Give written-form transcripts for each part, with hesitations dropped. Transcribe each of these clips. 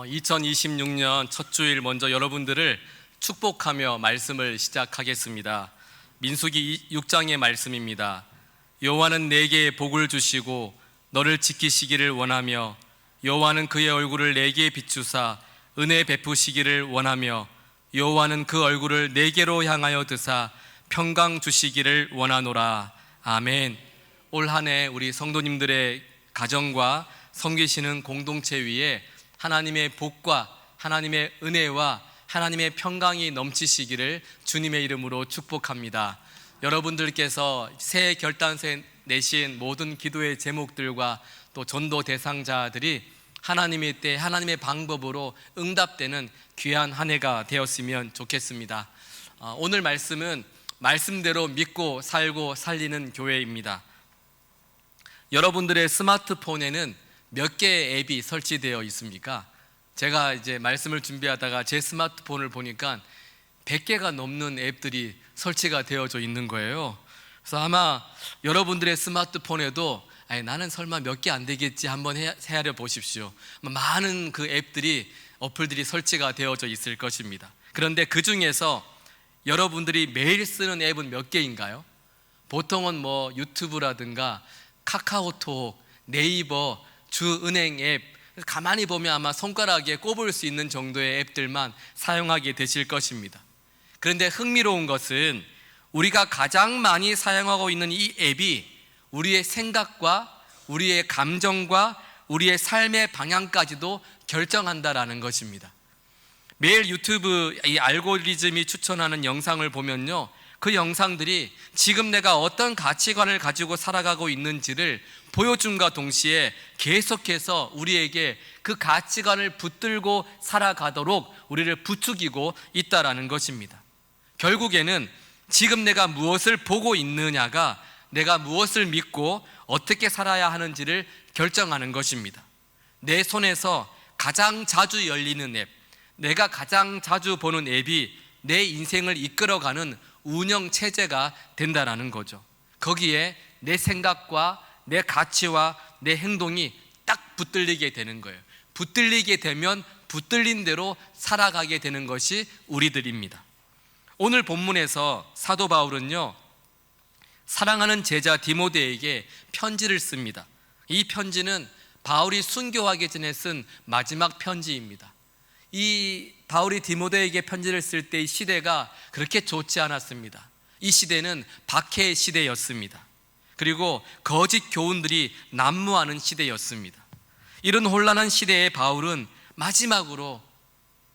2026년 첫 주일 먼저 여러분들을 축복하며 말씀을 시작하겠습니다. 민수기 6장의 말씀입니다. 여호와는 내게 복을 주시고 너를 지키시기를 원하며 여호와는 그의 얼굴을 내게 비추사 은혜 베푸시기를 원하며 여호와는 그 얼굴을 내게로 향하여 드사 평강 주시기를 원하노라. 아멘. 올 한 해 우리 성도님들의 가정과 섬기시는 공동체 위에 하나님의 복과 하나님의 은혜와 하나님의 평강이 넘치시기를 주님의 이름으로 축복합니다. 여러분들께서 새해 결단세 내신 모든 기도의 제목들과 또 전도 대상자들이 하나님의 때 하나님의 방법으로 응답되는 귀한 한 해가 되었으면 좋겠습니다. 오늘 말씀은 말씀대로 믿고 살고 살리는 교회입니다. 여러분들의 스마트폰에는 몇 개의 앱이 설치되어 있습니까? 제가 이제 말씀을 준비하다가 제 스마트폰을 보니까 100개가 넘는 앱들이 설치가 되어져 있는 거예요. 그래서 아마 여러분들의 스마트폰에도 나는 설마 몇 개 안 되겠지 한번 헤아려 보십시오. 많은 그 앱들이 어플들이 설치가 되어져 있을 것입니다. 그런데 그 중에서 여러분들이 매일 쓰는 앱은 몇 개인가요? 보통은 유튜브라든가 카카오톡, 네이버, 주은행 앱, 가만히 보면 아마 손가락에 꼽을 수 있는 정도의 앱들만 사용하게 되실 것입니다. 그런데 흥미로운 것은 우리가 가장 많이 사용하고 있는 이 앱이 우리의 생각과 우리의 감정과 우리의 삶의 방향까지도 결정한다라는 것입니다. 매일 유튜브 이 알고리즘이 추천하는 영상을 보면요, 그 영상들이 지금 내가 어떤 가치관을 가지고 살아가고 있는지를 보여줌과 동시에 계속해서 우리에게 그 가치관을 붙들고 살아가도록 우리를 부추기고 있다라는 것입니다. 결국에는 지금 내가 무엇을 보고 있느냐가 내가 무엇을 믿고 어떻게 살아야 하는지를 결정하는 것입니다. 내 손에서 가장 자주 열리는 앱, 내가 가장 자주 보는 앱이 내 인생을 이끌어가는 운영 체제가 된다라는 거죠. 거기에 내 생각과 내 가치와 내 행동이 딱 붙들리게 되는 거예요. 붙들리게 되면 붙들린 대로 살아가게 되는 것이 우리들입니다. 오늘 본문에서 사도 바울은요, 사랑하는 제자 디모데에게 편지를 씁니다. 이 편지는 바울이 순교하기 전에 쓴 마지막 편지입니다. 이 바울이 디모데에게 편지를 쓸 때 이 시대가 그렇게 좋지 않았습니다. 이 시대는 박해의 시대였습니다. 그리고 거짓 교훈들이 난무하는 시대였습니다. 이런 혼란한 시대에 바울은 마지막으로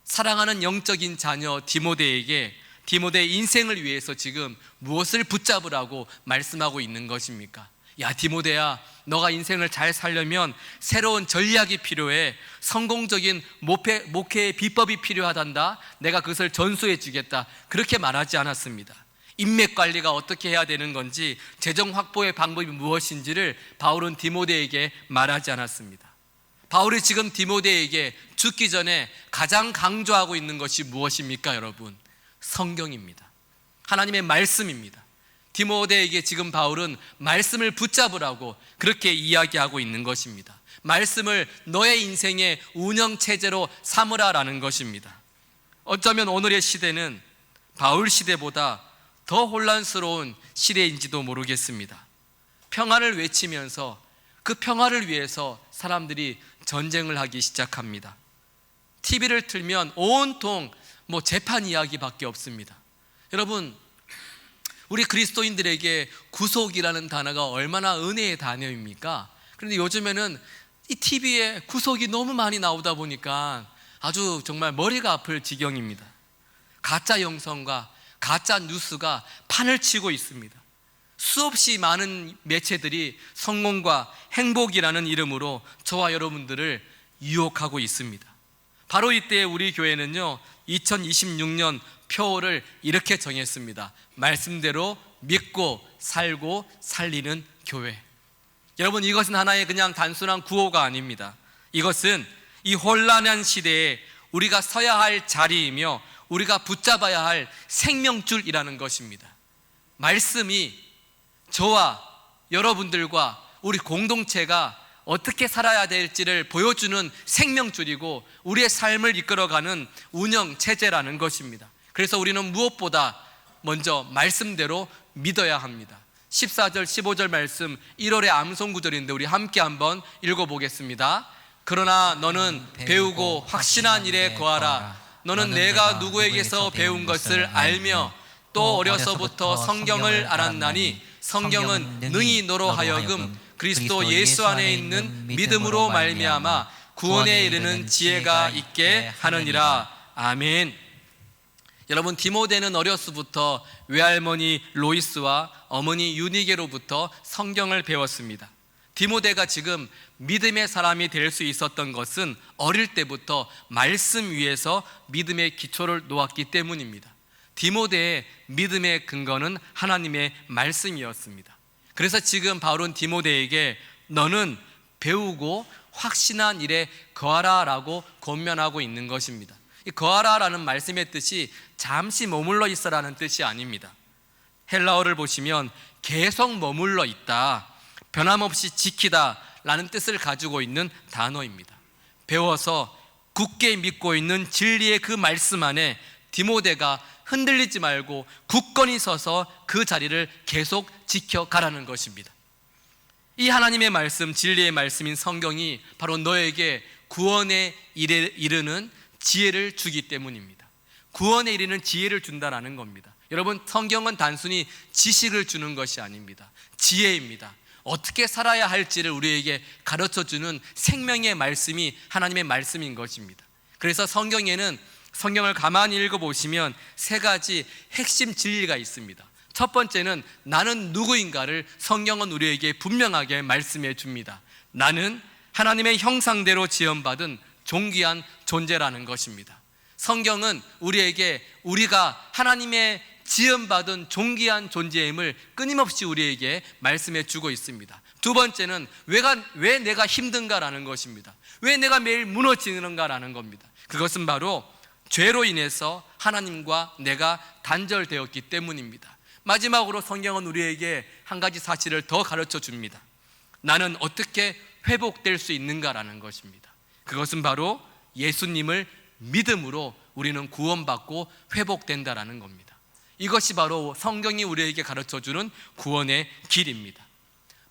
사랑하는 영적인 자녀 디모데에게 디모데의 인생을 위해서 지금 무엇을 붙잡으라고 말씀하고 있는 것입니까? 야, 디모데야, 너가 인생을 잘 살려면 새로운 전략이 필요해. 성공적인 목회의 비법이 필요하단다. 내가 그것을 전수해 주겠다. 그렇게 말하지 않았습니다. 인맥 관리가 어떻게 해야 되는 건지, 재정 확보의 방법이 무엇인지를 바울은 디모데에게 말하지 않았습니다. 바울이 지금 디모데에게 죽기 전에 가장 강조하고 있는 것이 무엇입니까, 여러분? 성경입니다. 하나님의 말씀입니다. 디모데에게 지금 바울은 말씀을 붙잡으라고 그렇게 이야기하고 있는 것입니다. 말씀을 너의 인생의 운영체제로 삼으라라는 것입니다. 어쩌면 오늘의 시대는 바울 시대보다 더 혼란스러운 시대인지도 모르겠습니다. 평화를 외치면서 그 평화를 위해서 사람들이 전쟁을 하기 시작합니다. TV를 틀면 온통 재판 이야기밖에 없습니다. 여러분, 우리 그리스도인들에게 구속이라는 단어가 얼마나 은혜의 단어입니까? 그런데 요즘에는 이 TV에 구속이 너무 많이 나오다 보니까 아주 정말 머리가 아플 지경입니다. 가짜 영상과 가짜 뉴스가 판을 치고 있습니다. 수없이 많은 매체들이 성공과 행복이라는 이름으로 저와 여러분들을 유혹하고 있습니다. 바로 이때 우리 교회는요, 2026년 표어를 이렇게 정했습니다. 말씀대로 믿고 살고 살리는 교회. 여러분, 이것은 하나의 그냥 단순한 구호가 아닙니다. 이것은 이 혼란한 시대에 우리가 서야 할 자리이며 우리가 붙잡아야 할 생명줄이라는 것입니다. 말씀이 저와 여러분들과 우리 공동체가 어떻게 살아야 될지를 보여주는 생명줄이고 우리의 삶을 이끌어가는 운영 체제라는 것입니다. 그래서 우리는 무엇보다 먼저 말씀대로 믿어야 합니다. 14절 15절 말씀 1월의 암송 구절인데 우리 함께 한번 읽어보겠습니다. 그러나 너는 배우고 확신한 일에 거하라. 너는 내가 누구에게서 배운 것을 알며 또 어려서부터 성경을 알았나니 성경은 능히 너로 하여금 그리스도 예수 안에 있는 믿음으로 말미암아 구원에 이르는 지혜가 있게 하느니라. 아멘. 여러분, 디모데는 어려서부터 외할머니 로이스와 어머니 유니게로부터 성경을 배웠습니다. 디모데가 지금 믿음의 사람이 될 수 있었던 것은 어릴 때부터 말씀 위에서 믿음의 기초를 놓았기 때문입니다. 디모데의 믿음의 근거는 하나님의 말씀이었습니다. 그래서 지금 바울은 디모데에게 너는 배우고 확신한 일에 거하라 라고 권면하고 있는 것입니다. 이 거하라라는 말씀의 뜻이 잠시 머물러 있어라는 뜻이 아닙니다. 헬라어를 보시면 계속 머물러 있다, 변함없이 지키다 라는 뜻을 가지고 있는 단어입니다. 배워서 굳게 믿고 있는 진리의 그 말씀 안에 디모데가 흔들리지 말고 굳건히 서서 그 자리를 계속 지켜가라는 것입니다. 이 하나님의 말씀, 진리의 말씀인 성경이 바로 너에게 구원에 이르는 지혜를 주기 때문입니다. 구원에 이르는 지혜를 준다라는 겁니다. 여러분, 성경은 단순히 지식을 주는 것이 아닙니다. 지혜입니다. 어떻게 살아야 할지를 우리에게 가르쳐주는 생명의 말씀이 하나님의 말씀인 것입니다. 그래서 성경을 가만히 읽어보시면 세 가지 핵심 진리가 있습니다. 첫 번째는 나는 누구인가를 성경은 우리에게 분명하게 말씀해 줍니다. 나는 하나님의 형상대로 지음받은 존귀한 존재라는 것입니다. 성경은 우리에게 우리가 하나님의 지음받은 존귀한 존재임을 끊임없이 우리에게 말씀해 주고 있습니다. 두 번째는 왜 내가 힘든가라는 것입니다. 왜 내가 매일 무너지는가라는 겁니다. 그것은 바로 죄로 인해서 하나님과 내가 단절되었기 때문입니다. 마지막으로 성경은 우리에게 한 가지 사실을 더 가르쳐 줍니다. 나는 어떻게 회복될 수 있는가라는 것입니다. 그것은 바로 예수님을 믿음으로 우리는 구원받고 회복된다라는 겁니다. 이것이 바로 성경이 우리에게 가르쳐주는 구원의 길입니다.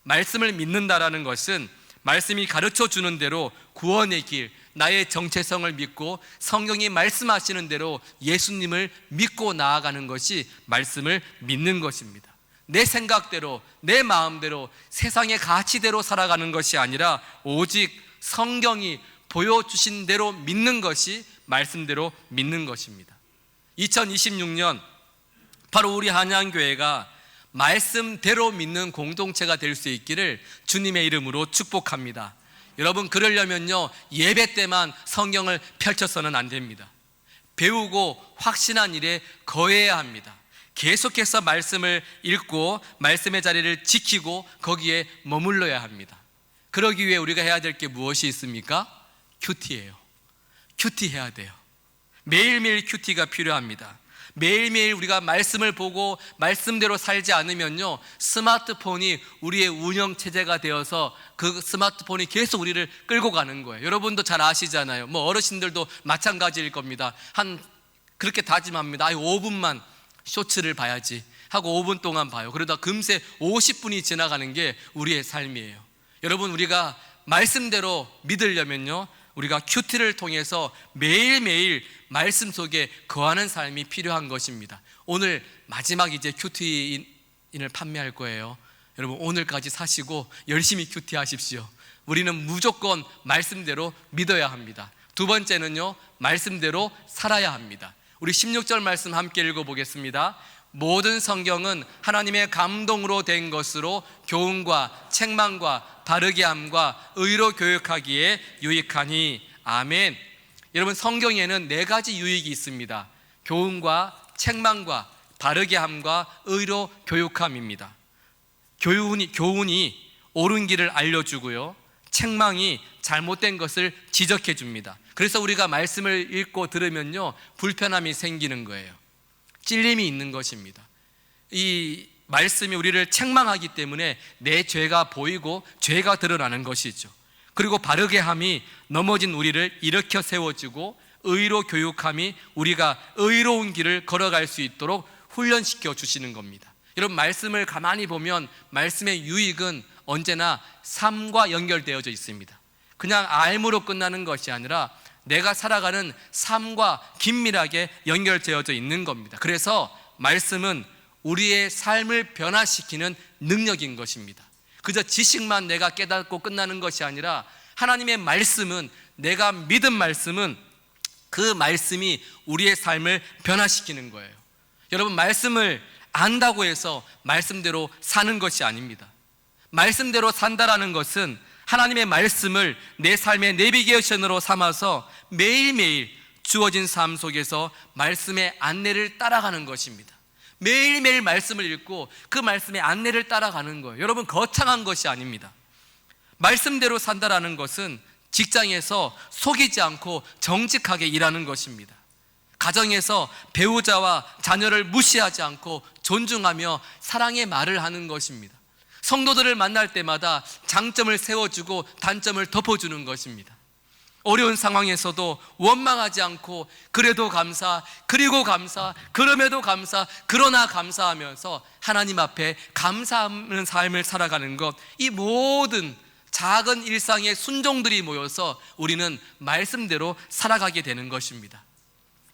말씀을 믿는다라는 것은 말씀이 가르쳐주는 대로 구원의 길, 나의 정체성을 믿고 성경이 말씀하시는 대로 예수님을 믿고 나아가는 것이 말씀을 믿는 것입니다. 내 생각대로, 내 마음대로, 세상의 가치대로 살아가는 것이 아니라 오직 성경이 보여주신 대로 믿는 것이 말씀대로 믿는 것입니다. 2026년 바로 우리 한양교회가 말씀대로 믿는 공동체가 될 수 있기를 주님의 이름으로 축복합니다. 여러분, 그러려면요, 예배 때만 성경을 펼쳐서는 안 됩니다. 배우고 확신한 일에 거해야 합니다. 계속해서 말씀을 읽고 말씀의 자리를 지키고 거기에 머물러야 합니다. 그러기 위해 우리가 해야 될 게 무엇이 있습니까? 큐티예요. 큐티해야 돼요. 매일매일 큐티가 필요합니다. 매일매일 우리가 말씀을 보고 말씀대로 살지 않으면요, 스마트폰이 우리의 운영체제가 되어서 그 스마트폰이 계속 우리를 끌고 가는 거예요. 여러분도 잘 아시잖아요. 어르신들도 마찬가지일 겁니다. 그렇게 다짐합니다. 5분만 쇼츠를 봐야지 하고 5분 동안 봐요. 그러다 금세 50분이 지나가는 게 우리의 삶이에요. 여러분, 우리가 말씀대로 믿으려면요, 우리가 큐티를 통해서 매일매일 말씀 속에 거하는 삶이 필요한 것입니다. 오늘 마지막 이제 큐티인을 판매할 거예요. 여러분, 오늘까지 사시고 열심히 큐티하십시오. 우리는 무조건 말씀대로 믿어야 합니다. 두 번째는요, 말씀대로 살아야 합니다. 우리 16절 말씀 함께 읽어보겠습니다. 모든 성경은 하나님의 감동으로 된 것으로 교훈과 책망과 바르게 함과 의로 교육하기에 유익하니. 아멘. 여러분, 성경에는 네 가지 유익이 있습니다. 교훈과 책망과 바르게 함과 의로 교육함입니다. 교훈이 옳은 길을 알려주고요, 책망이 잘못된 것을 지적해 줍니다. 그래서 우리가 말씀을 읽고 들으면요, 불편함이 생기는 거예요. 찔림이 있는 것입니다. 이 말씀이 우리를 책망하기 때문에 내 죄가 보이고 죄가 드러나는 것이죠. 그리고 바르게 함이 넘어진 우리를 일으켜 세워주고 의로 교육함이 우리가 의로운 길을 걸어갈 수 있도록 훈련시켜 주시는 겁니다. 여러분, 말씀을 가만히 보면 말씀의 유익은 언제나 삶과 연결되어져 있습니다. 그냥 알므로 끝나는 것이 아니라 내가 살아가는 삶과 긴밀하게 연결되어져 있는 겁니다. 그래서 말씀은 우리의 삶을 변화시키는 능력인 것입니다. 그저 지식만 내가 깨닫고 끝나는 것이 아니라 하나님의 말씀은, 내가 믿은 말씀은 그 말씀이 우리의 삶을 변화시키는 거예요. 여러분, 말씀을 안다고 해서 말씀대로 사는 것이 아닙니다. 말씀대로 산다라는 것은 하나님의 말씀을 내 삶의 내비게이션으로 삼아서 매일매일 주어진 삶 속에서 말씀의 안내를 따라가는 것입니다. 매일매일 말씀을 읽고 그 말씀의 안내를 따라가는 거예요. 여러분, 거창한 것이 아닙니다. 말씀대로 산다라는 것은 직장에서 속이지 않고 정직하게 일하는 것입니다. 가정에서 배우자와 자녀를 무시하지 않고 존중하며 사랑의 말을 하는 것입니다. 성도들을 만날 때마다 장점을 세워주고 단점을 덮어주는 것입니다. 어려운 상황에서도 원망하지 않고 그래도 감사, 그리고 감사, 그럼에도 감사, 그러나 감사하면서 하나님 앞에 감사하는 삶을 살아가는 것, 이 모든 작은 일상의 순종들이 모여서 우리는 말씀대로 살아가게 되는 것입니다.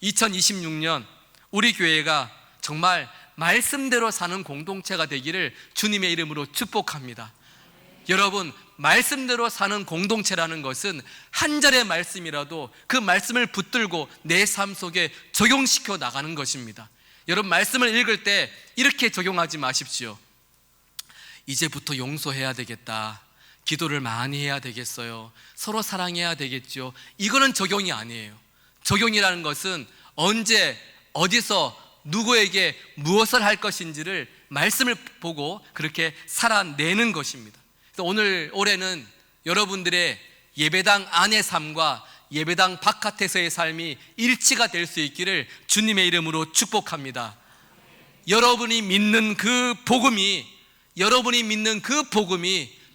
2026년 우리 교회가 정말 말씀대로 사는 공동체가 되기를 주님의 이름으로 축복합니다. 여러분, 말씀대로 사는 공동체라는 것은 한 절의 말씀이라도 그 말씀을 붙들고 내 삶 속에 적용시켜 나가는 것입니다. 여러분, 말씀을 읽을 때 이렇게 적용하지 마십시오. 이제부터 용서해야 되겠다, 기도를 많이 해야 되겠어요, 서로 사랑해야 되겠죠. 이거는 적용이 아니에요. 적용이라는 것은 언제 어디서 누구에게 무엇을 할 것인지를 말씀을 보고 그렇게 살아내는 것입니다. 그래서 올해는 여러분들의 예배당 안의 삶과 예배당 바깥에서의 삶이 일치가 될 수 있기를 주님의 이름으로 축복합니다. 여러분이 믿는 그 복음이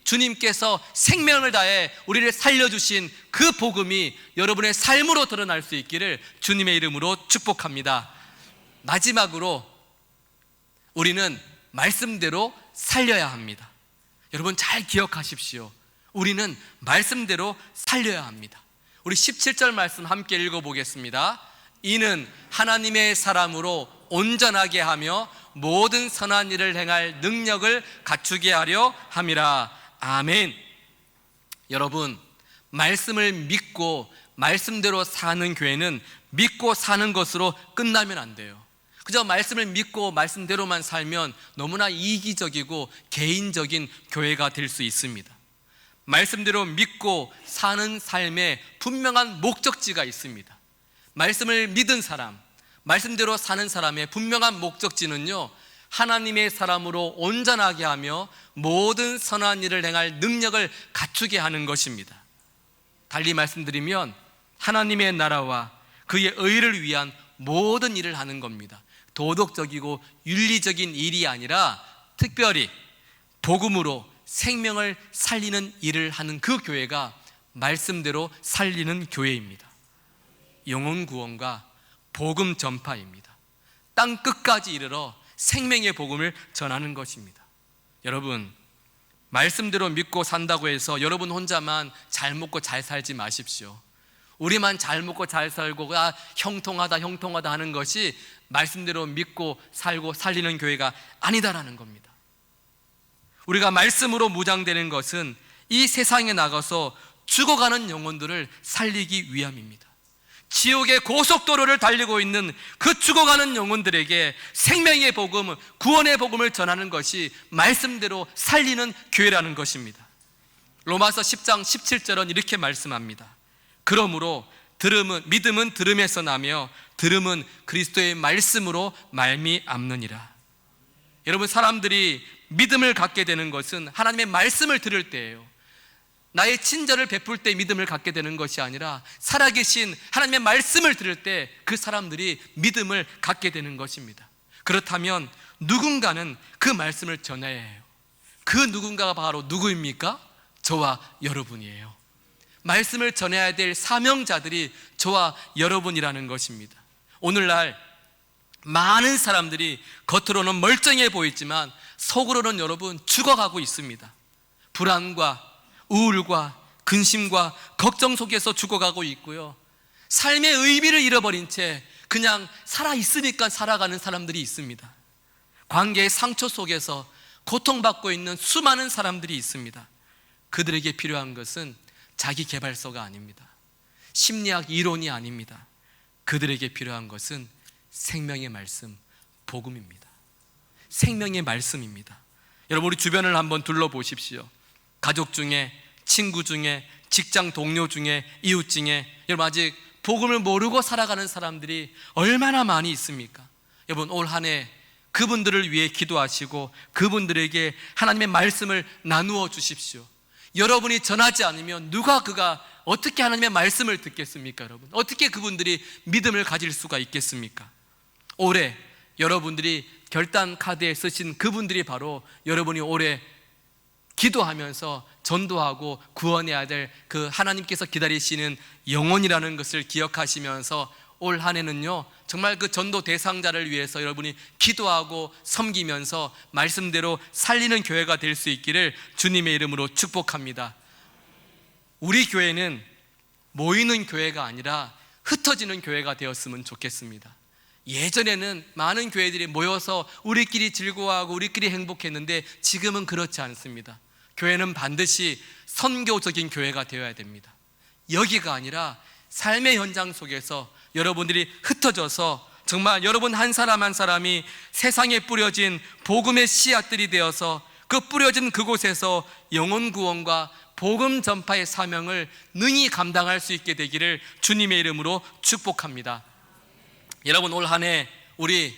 주님께서 생명을 다해 우리를 살려주신 그 복음이 여러분의 삶으로 드러날 수 있기를 주님의 이름으로 축복합니다. 마지막으로 우리는 말씀대로 살려야 합니다. 여러분, 잘 기억하십시오. 우리는 말씀대로 살려야 합니다. 우리 17절 말씀 함께 읽어보겠습니다. 이는 하나님의 사람으로 온전하게 하며 모든 선한 일을 행할 능력을 갖추게 하려 함이라. 아멘. 여러분, 말씀을 믿고 말씀대로 사는 교회는 믿고 사는 것으로 끝나면 안 돼요. 그저 말씀을 믿고 말씀대로만 살면 너무나 이기적이고 개인적인 교회가 될 수 있습니다. 말씀대로 믿고 사는 삶에 분명한 목적지가 있습니다. 말씀을 믿은 사람, 말씀대로 사는 사람의 분명한 목적지는요, 하나님의 사람으로 온전하게 하며 모든 선한 일을 행할 능력을 갖추게 하는 것입니다. 달리 말씀드리면 하나님의 나라와 그의 의를 위한 모든 일을 하는 겁니다. 도덕적이고 윤리적인 일이 아니라 특별히 복음으로 생명을 살리는 일을 하는 그 교회가 말씀대로 살리는 교회입니다. 영혼 구원과 복음 전파입니다. 땅 끝까지 이르러 생명의 복음을 전하는 것입니다. 여러분, 말씀대로 믿고 산다고 해서 여러분 혼자만 잘 먹고 잘 살지 마십시오. 우리만 잘 먹고 잘 살고 형통하다 하는 것이 말씀대로 믿고 살고 살리는 교회가 아니다라는 겁니다. 우리가 말씀으로 무장되는 것은 이 세상에 나가서 죽어가는 영혼들을 살리기 위함입니다. 지옥의 고속도로를 달리고 있는 그 죽어가는 영혼들에게 생명의 복음, 구원의 복음을 전하는 것이 말씀대로 살리는 교회라는 것입니다. 로마서 10장 17절은 이렇게 말씀합니다. 그러므로 믿음은 들음에서 나며 들음은 그리스도의 말씀으로 말미암느니라. 여러분, 사람들이 믿음을 갖게 되는 것은 하나님의 말씀을 들을 때예요. 나의 친절을 베풀 때 믿음을 갖게 되는 것이 아니라 살아계신 하나님의 말씀을 들을 때 그 사람들이 믿음을 갖게 되는 것입니다. 그렇다면 누군가는 그 말씀을 전해야 해요. 그 누군가가 바로 누구입니까? 저와 여러분이에요. 말씀을 전해야 될 사명자들이 저와 여러분이라는 것입니다. 오늘날 많은 사람들이 겉으로는 멀쩡해 보이지만 속으로는 여러분 죽어가고 있습니다. 불안과 우울과 근심과 걱정 속에서 죽어가고 있고요, 삶의 의미를 잃어버린 채 그냥 살아있으니까 살아가는 사람들이 있습니다. 관계의 상처 속에서 고통받고 있는 수많은 사람들이 있습니다. 그들에게 필요한 것은 자기계발서가 아닙니다. 심리학 이론이 아닙니다. 그들에게 필요한 것은 생명의 말씀, 복음입니다. 생명의 말씀입니다. 여러분, 우리 주변을 한번 둘러보십시오. 가족 중에, 친구 중에, 직장 동료 중에, 이웃 중에 여러분 아직 복음을 모르고 살아가는 사람들이 얼마나 많이 있습니까? 여러분, 올 한 해 그분들을 위해 기도하시고 그분들에게 하나님의 말씀을 나누어 주십시오. 여러분이 전하지 않으면 그가 어떻게 하나님의 말씀을 듣겠습니까? 여러분, 어떻게 그분들이 믿음을 가질 수가 있겠습니까? 올해 여러분들이 결단 카드에 쓰신 그분들이 바로 여러분이 올해 기도하면서 전도하고 구원해야 될 그 하나님께서 기다리시는 영혼이라는 것을 기억하시면서 올 한 해는요, 정말 그 전도 대상자를 위해서 여러분이 기도하고 섬기면서 말씀대로 살리는 교회가 될 수 있기를 주님의 이름으로 축복합니다. 우리 교회는 모이는 교회가 아니라 흩어지는 교회가 되었으면 좋겠습니다. 예전에는 많은 교회들이 모여서 우리끼리 즐거워하고 우리끼리 행복했는데 지금은 그렇지 않습니다. 교회는 반드시 선교적인 교회가 되어야 됩니다. 여기가 아니라 삶의 현장 속에서 여러분들이 흩어져서 정말 여러분 한 사람 한 사람이 세상에 뿌려진 복음의 씨앗들이 되어서 그 뿌려진 그곳에서 영혼 구원과 복음 전파의 사명을 능히 감당할 수 있게 되기를 주님의 이름으로 축복합니다. 여러분, 올 한 해 우리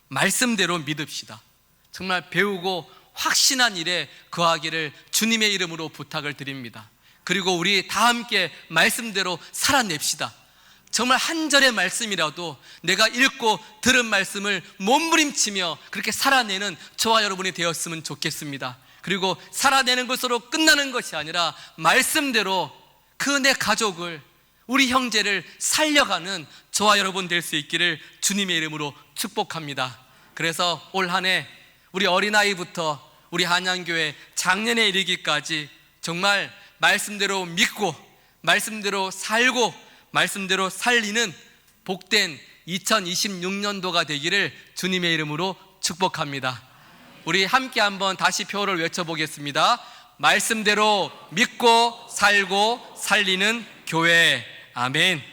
말씀대로 믿읍시다. 정말 배우고 확신한 일에 거하기를 주님의 이름으로 부탁을 드립니다. 그리고 우리 다 함께 말씀대로 살아냅시다. 정말 한 절의 말씀이라도 내가 읽고 들은 말씀을 몸부림치며 그렇게 살아내는 저와 여러분이 되었으면 좋겠습니다. 그리고 살아내는 것으로 끝나는 것이 아니라 말씀대로 그 내 가족을, 우리 형제를 살려가는 저와 여러분 될 수 있기를 주님의 이름으로 축복합니다. 그래서 올 한 해 우리 어린아이부터 우리 한양교회 작년에 이르기까지 정말 말씀대로 믿고 말씀대로 살고 말씀대로 살리는 복된 2026년도가 되기를 주님의 이름으로 축복합니다. 우리 함께 한번 다시 표를 외쳐보겠습니다. 말씀대로 믿고 살고 살리는 교회. 아멘.